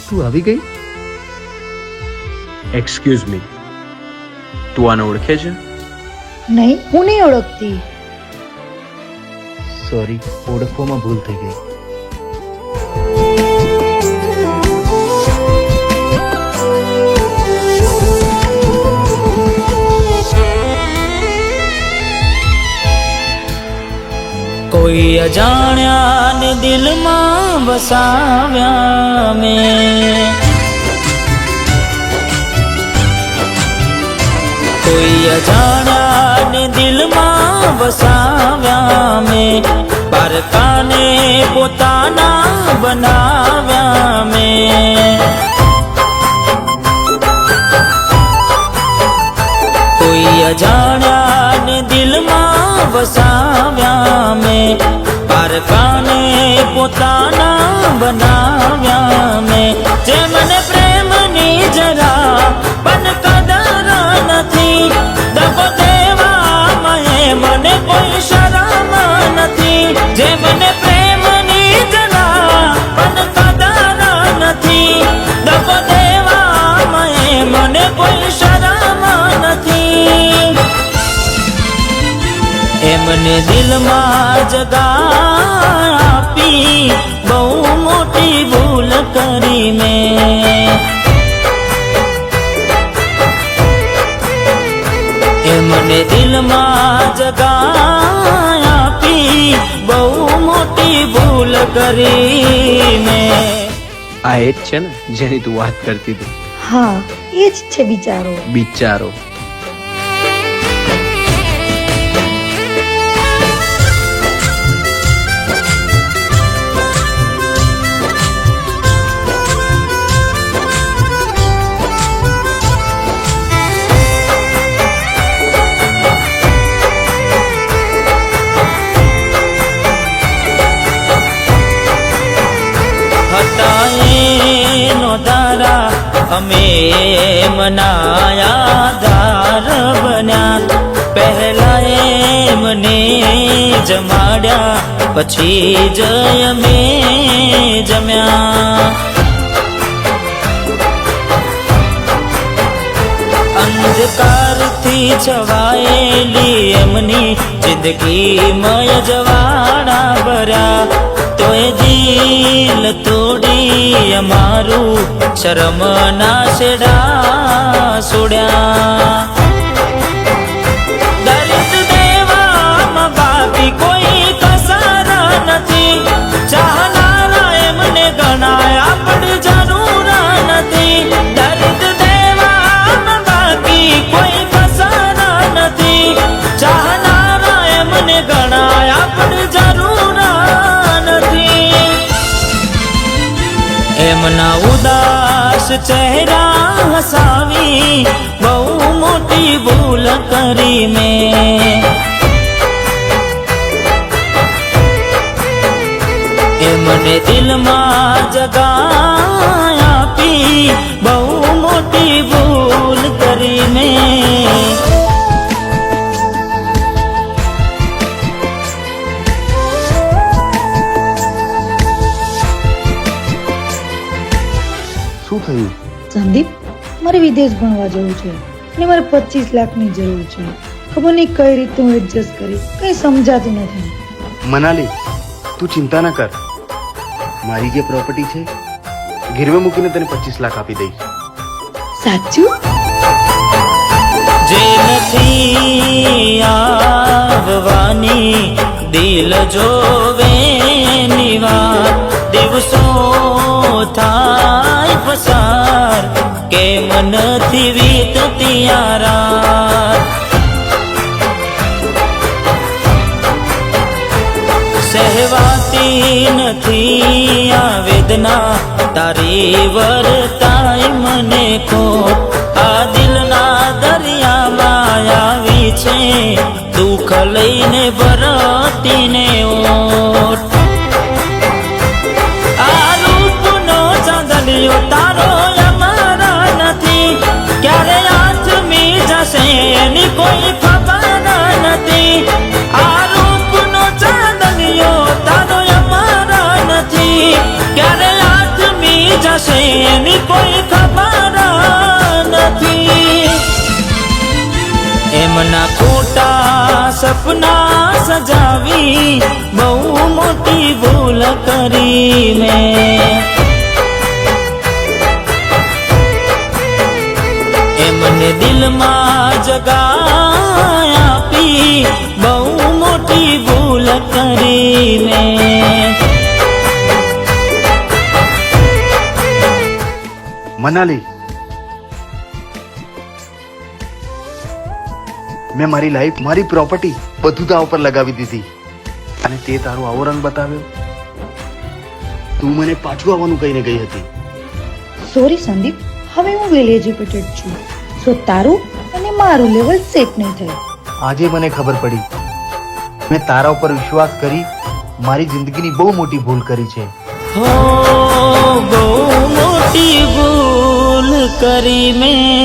તું આવી ગઈ? એક્સક્યુઝ મી, તું આને ઓળખે છે? નહીં, હું નહીં ઓળખતી. સોરી, ઓળખવામાં ભૂલ થઈ ગઈ. કોઈ અજાણ્યાને દિલમાં વસાવ્યા મેં, કોઈ અજાણ્યાને દિલમાં વસાવ્યા મેં, પારકાને પોતાના બનાવ્યા મેં. કોઈ અજાણ્યાને દિલમાં વસાવ્યા મેં, પારકાને પોતાના બનાવ્યા મેં. જે મને પ્રેમની જરા પણ કદર નથી, દગો દેવામાં મને કોઈ શરમ નથી. જે મને પ્રેમની જરા પણ કદર નથી, દગો દેવામાં મને કોઈ શરમ નથી. એમને દિલમાં જગા આપી બહુ મોટી ભૂલ કરી મેં. એમને દિલમાં જગા આપી બહુ મોટી ભૂલ કરી મેં. આ એ જ છે ને જેની તું વાત કરતી હતી? હા, એ જ છે બિચારો. બિચારો. અમે મનાયા ધાર બન્યા, પહેલા એમને જમાડ્યા પછી જ અમે જમ્યા. અંધકારથી છવાયેલી એમની જિંદગીમય જવાડા ભર્યા, તોય દિલ તોડી અમારું શરમના છેડા છોડ્યા. દર્દ દેવામાં બાકી કોઈ કસર નથી, ચાહનારા એમને ગણાયા પણ જરૂર નથી. દર્દ દેવામાં બાકી કોઈ કસર નથી, ચાહનારા એમને ગણાયા પણ જરૂર નથી. એમના ઉદાસ ચહેરા હસાવી બહુ મોટી ભૂલ કરી મેં. એમને દિલમાં જગા આપી બહુ મોટી ભૂલ કરી મેં. શું થયું? સંદીપ, મારે વિદેશ ભણવા જવું છે અને મારે 25 લાખની જરૂર છે. ખબર નહીં કઈ રીતે હું એડજસ્ટ કરીશ, કઈ સમજાતું નથી. મનાલી, તું ચિંતા ન કર. મારી જે પ્રોપર્ટી છે ગીરવે મૂકીને તને 25 લાખ આપી દઈશ. સાચું? જે નથી આવવાની દિલ જોવે ની વાત, દિવસો થાય પસાર કેમ નથી વીતતી આ રાત. સહેવાતી નથી આ વેદના, તારી વર્તાય મને ખોટ. આ દિલના દરિયામાં આવી છે દુઃખ લઈને ભરતીને ઓટ. આ રૂપનો ચાંદલિયો તારો અમારા નથી, ક્યારે આથમી જશે એની કોઈ ખબર નથી. આ રૂપનો ચાંદલિયો તારો અમારા નથી, ક્યારે આથમી જશે પ્રેમના ખોટા સપના સજાવી બહુ મોટી ભૂલ કરી મેં. એમને દિલમાં જગા આપી બહુ મોટી ભૂલ કરી મેં. મનાલી, મેં મારી લાઈફ, મારી પ્રોપર્ટી બધું તારા ઉપર લગાવી દીધી અને તે તારો આવો રંગ બતાવ્યો. તું મને પાછું આવવાનું કહીને ગઈ હતી. સોરી સંદીપ, હવે હું વેલ એજ્યુકેટેડ છું, સો તારું અને મારું લેવલ સેટ નહીં થાય. આજે મને ખબર પડી મેં તારા ઉપર વિશ્વાસ કરી મારી જિંદગીની બહુ મોટી ભૂલ કરી છે. હો બહુ મોટી ભૂલ કરી મેં.